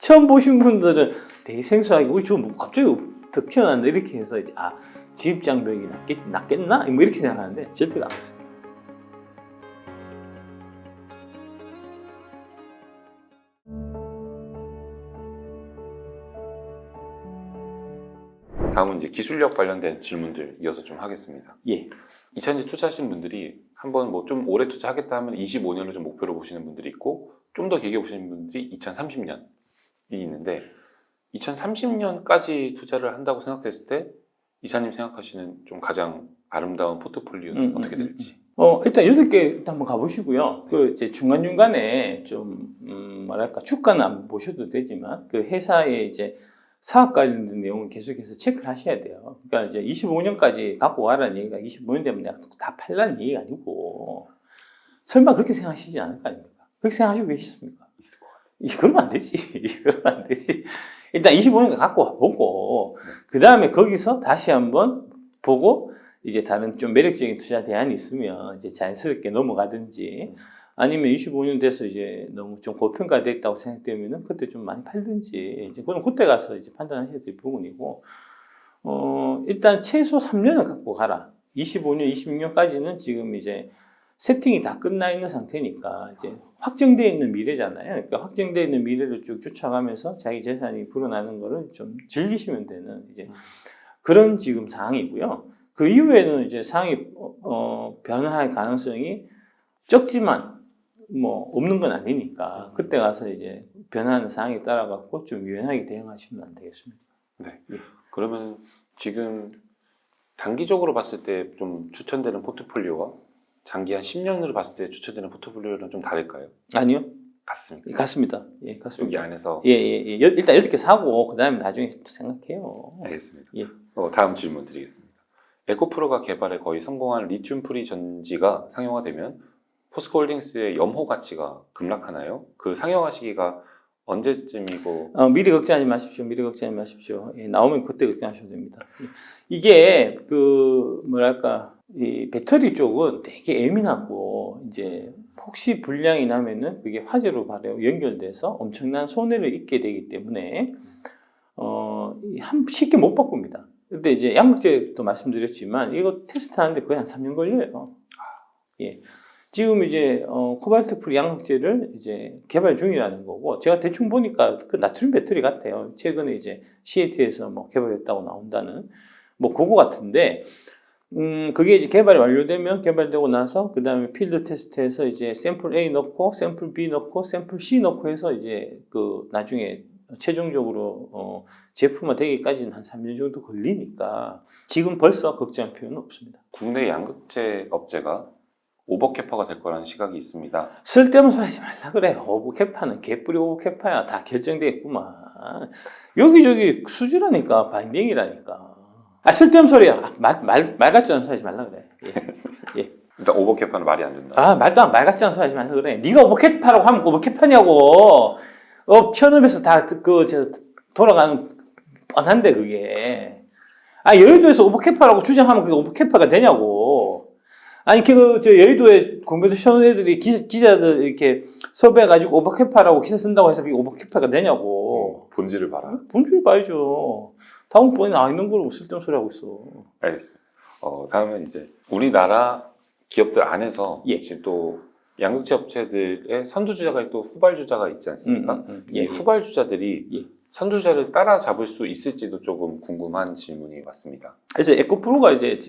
처음 보신 분들은 되게 생소하게, 저 뭐 갑자기 더 튀어나왔나 이렇게 해서 이제 지입장벽이 낫겠나? 뭐 이렇게 생각하는데 절대로 안 그렇습니다. 다음은 이제 기술력 관련된 질문들 이어서 좀 하겠습니다. 예. 이차전지 투자하시는 분들이 한번 뭐 좀 오래 투자하겠다 하면 25년을 좀 목표로 보시는 분들이 있고, 좀 더 길게 보시는 분들이 2030년이 있는데, 2030년까지 투자를 한다고 생각했을 때 이사님 생각하시는 좀 가장 아름다운 포트폴리오는 어떻게 될지. 일단 6개 한번 가보시고요. 그 이제 중간중간에 좀, 뭐랄까, 주가는 안 보셔도 되지만, 그 회사의 이제 사업 관련된 내용을 계속해서 체크를 하셔야 돼요. 그러니까 이제 25년까지 갖고 와라는 얘기가 25년 되면 내가 다 팔라는 얘기가 아니고, 설마 그렇게 생각하시지 않을 거 아닙니까? 그렇게 생각하시고 계시습니까? 있을 것 같아요. 그러면 안 되지. 그러면 안 되지. 일단 25년 갖고 와보고, 그 다음에 거기서 다시 한번 보고, 이제 다른 좀 매력적인 투자 대안이 있으면 이제 자연스럽게 넘어가든지, 아니면 25년 돼서 이제 너무 좀 고평가됐다고 생각되면은 그때 좀 많이 팔든지, 이제 그건 그때 가서 이제 판단하셔야 될 부분이고, 일단 최소 3년을 갖고 가라. 25년, 26년까지는 지금 이제 세팅이 다 끝나 있는 상태니까 이제 확정되어 있는 미래잖아요. 그러니까 확정되어 있는 미래를 쭉 쫓아가면서 자기 재산이 불어나는 거를 좀 즐기시면 되는 이제 그런 지금 상황이고요. 그 이후에는 이제 상황이 변화할 가능성이 적지만 뭐 없는 건 아니니까 그때 가서 이제 변하는 상황에 따라 갖고 좀 유연하게 대응하시면 안 되겠습니까? 네. 예. 그러면 지금 단기적으로 봤을 때 좀 추천되는 포트폴리오와 장기 한 10년으로 봤을 때 추천되는 포트폴리오는 좀 다를까요? 아니요. 같습니다. 같습니다. 예, 같습니다. 여기 안에서. 예. 일단 8개 사고 그 다음에 나중에 생각해요. 알겠습니다. 예. 다음 질문 드리겠습니다. 에코프로가 개발에 거의 성공한 리튬 프리 전지가 상용화되면 포스코홀딩스의 염호 가치가 급락하나요? 그 상용화 시기가 언제쯤이고? 미리 걱정하지 마십시오. 미리 걱정하지 마십시오. 예, 나오면 그때 걱정하셔도 됩니다. 이게 그 뭐랄까 이 배터리 쪽은 되게 예민하고 이제 혹시 불량이 나면은 그게 화재로 바로 연결돼서 엄청난 손해를 입게 되기 때문에 쉽게 못 바꿉니다. 근데 이제 양극재도 말씀드렸지만 이거 테스트하는데 거의 한 3년 걸려요. 예. 지금 이제 코발트 프리 양극재를 이제 개발 중이라는 거고, 제가 대충 보니까 그 나트륨 배터리 같아요. 최근에 이제 CAT에서 뭐 개발했다고 나온다는 뭐 그거 같은데, 그게 이제 개발이 완료되면 개발되고 나서 그 다음에 필드 테스트해서 이제 샘플 A 넣고 샘플 B 넣고 샘플 C 넣고 해서 이제 그 나중에 최종적으로 제품화 되기까지는 한 3년 정도 걸리니까 지금 벌써 걱정할 필요는 없습니다. 국내 양극재 업체가 오버캐파가 될 거라는 시각이 있습니다. 쓸데없는 소리 하지 말라 그래. 오버캐파는 개뿌리 오버캐파야. 다 결정돼 있구만. 여기저기 수주라니까. 바인딩이라니까. 쓸데없는 소리야. 말 같지 않은 소리 하지 말라 그래. 예. 일단 오버캐파는 말이 안 된다. 말 같지 않은 소리 하지 말라 그래. 네가 오버캐파라고 하면 오버캐파냐고. 현업에서 다 돌아가는 뻔한데 그게. 여의도에서 오버캐파라고 주장하면 그게 오버캐파가 되냐고. 아니, 여의도에 공매도 애들이 기자들 이렇게 섭외해가지고 오버캐파라고 기사 쓴다고 해서 그게 오버캐파가 되냐고. 본질을 봐라. 본질 봐야죠. 다음번에 있는 걸 쓸데없는 소리 하고 있어. 알겠습니다. 다음은 이제 우리나라 기업들 안에서 지금 또 양극재 업체들의 선두주자가 또 후발주자가 있지 않습니까? 이 후발주자들이 선두주자를 따라잡을 수 있을지도 조금 궁금한 질문이 왔습니다. 그래서 에코프로가 이제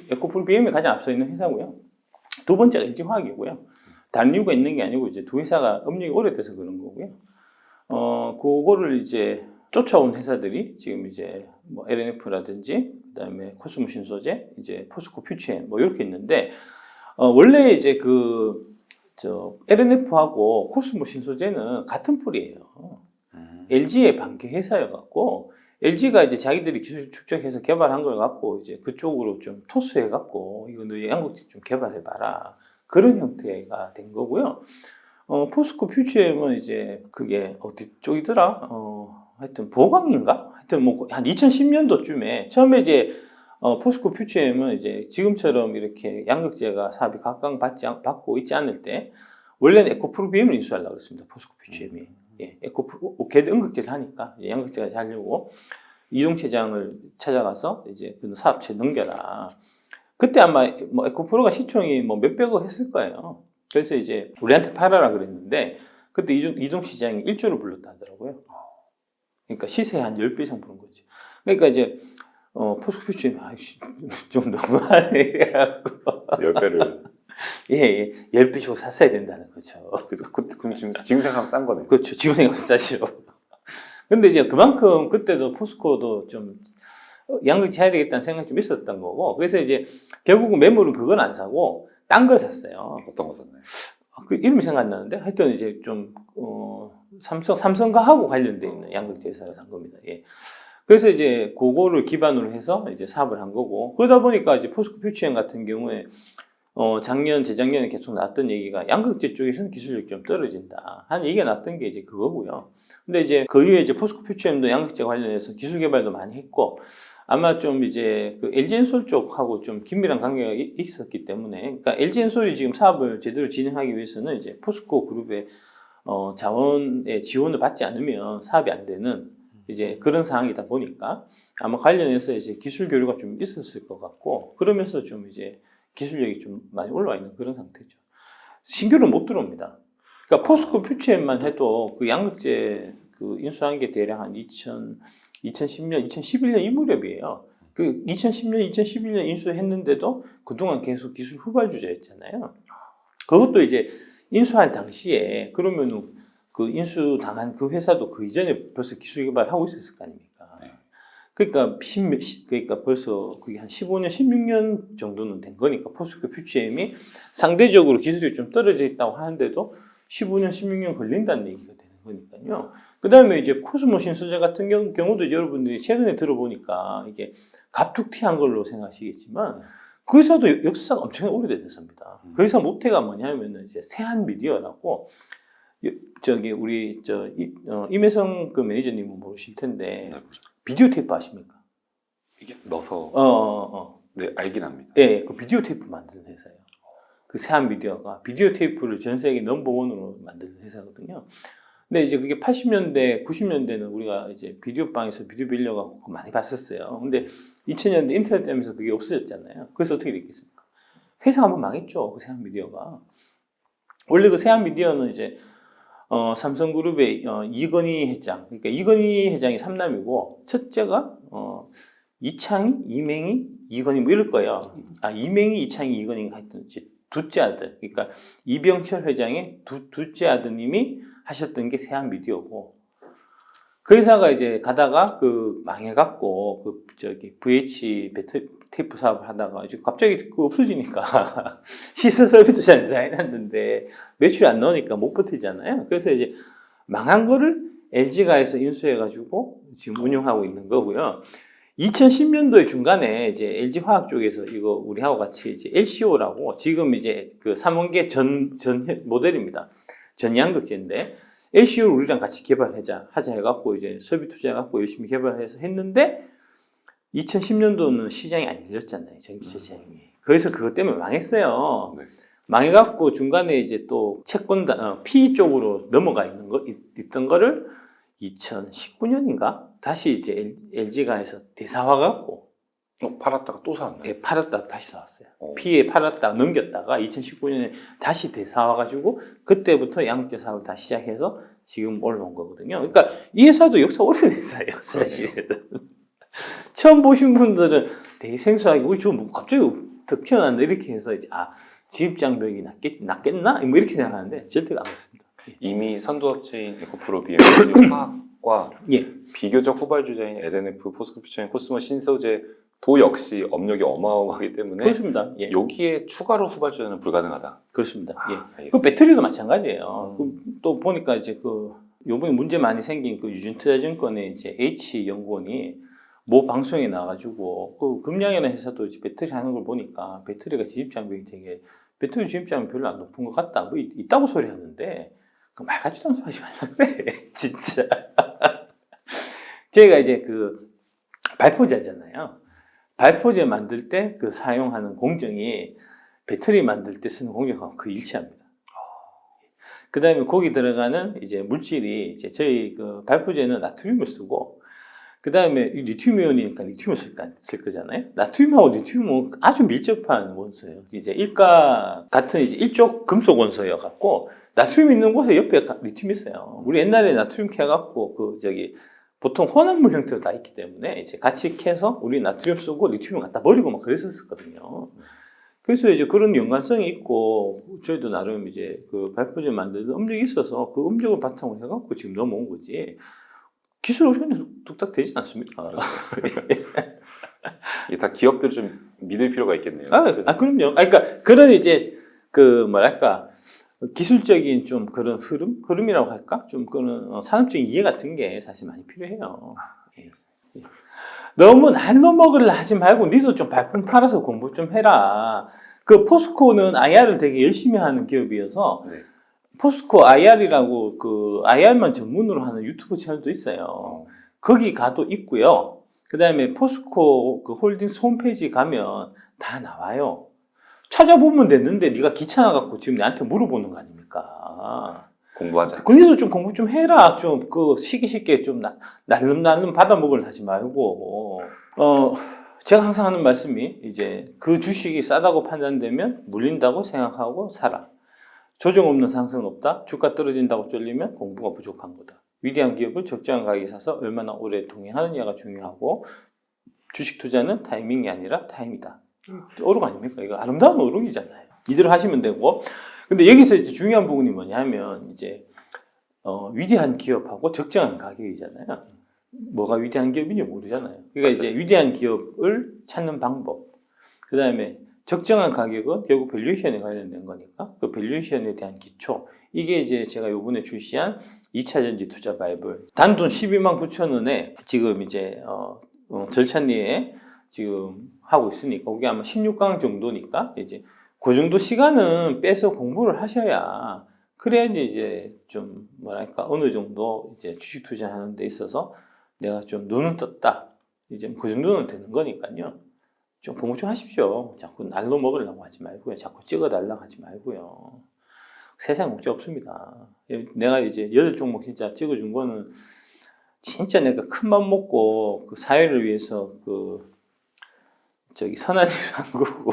에코프로 BM이 가장 앞서 있는 회사고요. 두 번째가 LG화학이고요. 다른 이유가 있는 게 아니고 이제 두 회사가 업력이 오래돼서 그런 거고요. 그거를 이제 쫓아온 회사들이 지금 이제 뭐 LNF라든지 그다음에 코스모 신소재, 이제 포스코 퓨처엠 뭐 이렇게 있는데 원래 이제 LNF하고 코스모 신소재는 같은 풀이에요. LG의 반개 회사여갖고 LG가 이제 자기들이 기술 축적해서 개발한 걸 갖고 이제 그쪽으로 좀 토스해갖고 이거 너 양극재 좀 개발해봐라 그런 형태가 된 거고요. 포스코 퓨처엠은 이제 그게 어디 쪽이더라? 하여튼 보강인가? 하여튼 뭐 한 2010년도쯤에 처음에 이제 포스코 퓨처엠은 이제 지금처럼 이렇게 양극재가 사업이 각광받고 있지 않을 때 원래는 에코프로 BM을 인수하려고 했습니다. 포스코 퓨처엠이. 예, 걔도 응급제를 하니까 이제 양극재가 하려고 이동체장을 찾아가서 이제 그 사업체 넘겨라. 그때 아마 뭐 에코프로가 시총이 뭐 몇백억 했을 거예요. 그래서 이제 우리한테 팔아라 그랬는데 그때 이동시장이 1조를 불렀다 하더라고요. 그러니까 시세의 한 10배 이상 부른 거지. 그러니까 이제 포스코퓨처엠이 좀 너무하네 이래갖고 10배를 예, 10배 주고 샀어야 된다는 거죠. 그럼 지금 생각하면 싼 거네. 그렇죠. 지금 생각하면 싸죠. 근데 이제 그만큼 그때도 포스코도 좀 양극재 해야 되겠다는 생각이 좀 있었던 거고, 그래서 이제 결국은 매물은 그건 안 사고 딴 거 샀어요. 어떤 거 샀나요? 그 이름이 생각나는데 하여튼 이제 좀 삼성가하고 관련돼 있는 양극재 회사를 산 겁니다. 예. 그래서 이제 그거를 기반으로 해서 이제 사업을 한 거고, 그러다 보니까 이제 포스코퓨처엠 같은 경우에 작년, 재작년에 계속 나왔던 얘기가 양극재 쪽에서는 기술력이 좀 떨어진다 하는 얘기가 나왔던 게 이제 그거고요. 근데 이제 그 이후에 이제 포스코퓨처엠도 양극재 관련해서 기술 개발도 많이 했고, 아마 좀 이제 그 LG엔솔 쪽하고 좀 긴밀한 관계가 있었기 때문에, 그러니까 LG엔솔이 지금 사업을 제대로 진행하기 위해서는 이제 포스코 그룹의 자원의 지원을 받지 않으면 사업이 안 되는 이제 그런 상황이다 보니까 아마 관련해서 이제 기술 교류가 좀 있었을 것 같고, 그러면서 좀 이제 기술력이 좀 많이 올라와 있는 그런 상태죠. 신규는 못 들어옵니다. 그러니까 포스코퓨처엠만 해도 그 양극재 그 인수한 게 대략 한 2010년, 2011년 이 무렵이에요. 그 2010년, 2011년 인수했는데도 그동안 계속 기술 후발주자였잖아요. 그것도 이제 인수한 당시에 그러면 그 인수당한 그 회사도 그 이전에 벌써 기술 개발하고 있었을 거 아닙니까? 그러니까 벌써 그게 한 15년, 16년 정도는 된 거니까 포스코퓨처엠이 상대적으로 기술이 좀 떨어져 있다고 하는데도 15년, 16년 걸린다는 얘기가 되는 거니까요. 그 다음에 이제 코스모 신소재 같은 경우도 여러분들이 최근에 들어보니까 이게 갑툭튀한 걸로 생각하시겠지만 그 회사도 역사가 엄청나게 오래된 회사입니다. 그 회사 모태가 뭐냐면은 이제 세한미디어라고 우리 임혜성 그 매니저님은 모르실 텐데 비디오 테이프 아십니까? 이게 넣어서 네, 알긴 합니다. 네, 그 비디오 테이프 만드는 회사예요. 그 세한미디어가 비디오 테이프를 전 세계 넘버원으로 만드는 회사거든요. 근데 이제 그게 80년대, 90년대는 우리가 이제 비디오방에서 비디오 빌려가고 많이 봤었어요. 근데 2000년대 인터넷 되면서 그게 없어졌잖아요. 그래서 어떻게 됐겠습니까? 회사가 한번 망했죠. 그 세한미디어가. 원래 그 세한미디어는 이제 삼성그룹의 이건희 회장, 그러니까 이건희 회장이 3남이고 첫째가 이창희, 이맹희, 이건희 뭐 이럴 거예요. 이맹희, 이창희, 이건희가 하여튼 이제 둘째 아들, 그러니까 이병철 회장의 둘째 아드님이 하셨던 게 세한미디어고, 그 회사가 이제 가다가 그 망해갖고 그 VH 테이프 사업을 하다가 이제 갑자기 그 없어지니까 시설 설비 투자 해놨는데 매출이 안 나오니까 못 버티잖아요. 그래서 이제 망한 거를 LG가 해서 인수해가지고 지금 운영하고 있는 거고요. 2010년도에 중간에 이제 LG 화학 쪽에서 이거 우리하고 같이 이제 LCO라고 지금 이제 그 3원계 전 모델입니다. 전양극재인데 LCO를 우리랑 같이 개발하자 해갖고 이제 설비 투자해갖고 열심히 개발해서 했는데 2010년도는 시장이 안 열렸잖아요. 전기차 시장이. 그래서 그것 때문에 망했어요. 네. 망해갖고 중간에 이제 또 채권 PE 쪽으로 넘어가 있던 거를 2019년인가 다시 이제 LG가 해서 대사화갖고 팔았다가 또 사왔나요? 네, 팔았다가 다시 사왔어요. PE 팔았다가 넘겼다가 2019년에 다시 대사화가지고 그때부터 양극재 사업을 다시 시작해서 지금 올라온 거거든요. 그러니까 이 회사도 역사 오래된 회사예요, 사실은. 처음 보신 분들은 되게 생소하게, 뭐 갑자기 더 키워났는데 이렇게 해서 이제 진입장벽이 낮겠나? 뭐 이렇게 생각하는데 절대 안 그렇습니다. 이미 선두업체인 에코프로 BMC 화학과 비교적 후발주자인 LNF, 포스코퓨처엠, 코스모 신소재도 역시 업력이 어마어마하기 때문에 그렇습니다. 여기에 추가로 후발주자는 불가능하다. 그렇습니다. 그 배터리도 마찬가지예요. 또 보니까 이제 요번에 문제 많이 생긴 그 유진투자증권의 이제 H 연구원이 모 방송에 나와가지고 그 금양이라는 회사도 이제 배터리 하는 걸 보니까 배터리가 진입장벽이 배터리 진입장벽이 별로 안 높은 것 같다. 뭐 있다고 소리 하는데 그 말 같지도 않은 소리 하지 말라 그래. 진짜. 제가 이제 그 발포제잖아요. 발포제 만들 때 그 사용하는 공정이 배터리 만들 때 쓰는 공정하고 그 일치합니다. 그 다음에 거기 들어가는 이제 물질이 이제 저희 그 발포제는 나트륨을 쓰고, 그 다음에 리튬이온이니까 리튬을 쓸 거잖아요. 나트륨하고 리튬은 아주 밀접한 원소예요. 이제 일가 같은 이제 일족 금속 원소여 갖고, 나트륨 있는 곳에 옆에 리튬이 있어요. 우리 옛날에 나트륨 캐갖고 보통 혼합물 형태로 다 있기 때문에 이제 같이 캐서 우리 나트륨 쓰고 리튬을 갖다 버리고 막 그랬었거든요. 그래서 이제 그런 연관성이 있고, 저희도 나름 이제 그 발포제 만드는 음력이 있어서 그 음력을 바탕으로 해갖고 지금 넘어온 거지. 기술 옵션이 뚝딱 되진 않습니다. 이게 다 기업들 좀 믿을 필요가 있겠네요. 그럼요. 그러니까 그런 이제 그 뭐랄까 기술적인 좀 그런 흐름이라고 할까? 좀 그런 산업적인 이해 같은 게 사실 많이 필요해요. 예. 너무 날로 먹으려 하지 말고 니도 좀 발품 팔아서 공부 좀 해라. 그 포스코는 IR을 되게 열심히 하는 기업이어서 네. 포스코 IR이라고 그 IR만 전문으로 하는 유튜브 채널도 있어요. 거기 가도 있고요. 그 다음에 포스코 그 홀딩스 홈페이지 가면 다 나와요. 찾아보면 됐는데 네가 귀찮아갖고 지금 나한테 물어보는 거 아닙니까? 공부하자. 그래서 좀 공부 좀 해라. 좀 그 쉽게 좀 날름 받아먹으려 하지 말고. 제가 항상 하는 말씀이 이제 그 주식이 싸다고 판단되면 물린다고 생각하고 사라. 조정 없는 상승은 없다. 주가 떨어진다고 쫄리면 공부가 부족한 거다. 위대한 기업을 적정한 가격에 사서 얼마나 오래 동행하느냐가 중요하고, 주식 투자는 타이밍이 아니라 타임이다. 어록 아닙니까? 이거 아름다운 어록이잖아요. 이대로 하시면 되고. 근데 여기서 이제 중요한 부분이 뭐냐면 이제 위대한 기업하고 적정한 가격이잖아요. 뭐가 위대한 기업인지 모르잖아요. 그러니까 이제 위대한 기업을 찾는 방법. 그 다음에 적정한 가격은 결국 밸류에이션에 관련된 거니까 그 밸류에이션에 대한 기초. 이게 이제 제가 요번에 출시한 2차전지 투자 바이블. 단돈 12만 9천 원에 지금 이제 절찬리에 지금 하고 있으니까 그게 아마 16강 정도니까 이제 그 정도 시간은 빼서 공부를 하셔야, 그래야지 이제 좀 뭐랄까 어느 정도 이제 주식 투자하는 데 있어서 내가 좀 눈은 떴다. 이제 그 정도는 되는 거니까요. 좀 공부 좀 하십시오. 자꾸 날로 먹으려고 하지 말고요. 자꾸 찍어달라고 하지 말고요. 세상 목적 없습니다. 내가 이제 8종목 진짜 찍어준 거는 진짜 내가 큰 맘 먹고 그 사회를 위해서 선한 일을 한 거고.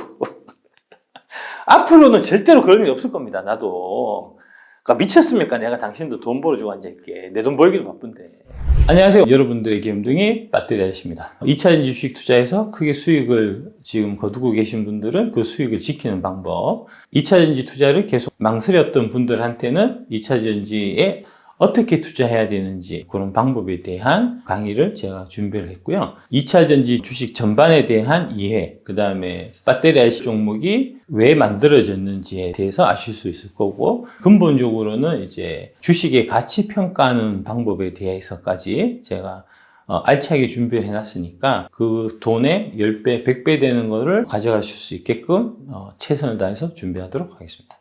앞으로는 절대로 그런 일이 없을 겁니다. 나도. 그러니까 미쳤습니까? 내가 당신도 돈 벌어주고 앉아있게. 내 돈 벌기도 바쁜데. 안녕하세요. 여러분들의 기염둥이 배터리 아저씨입니다. 2차전지 주식 투자에서 크게 수익을 지금 거두고 계신 분들은 그 수익을 지키는 방법. 2차전지 투자를 계속 망설였던 분들한테는 2차전지에 어떻게 투자해야 되는지 그런 방법에 대한 강의를 제가 준비를 했고요. 2차전지 주식 전반에 대한 이해, 그 다음에 배터리 IC 종목이 왜 만들어졌는지에 대해서 아실 수 있을 거고, 근본적으로는 이제 주식의 가치 평가하는 방법에 대해서까지 제가 알차게 준비해 놨으니까 그 돈의 10배, 100배 되는 거를 가져가실 수 있게끔 최선을 다해서 준비하도록 하겠습니다.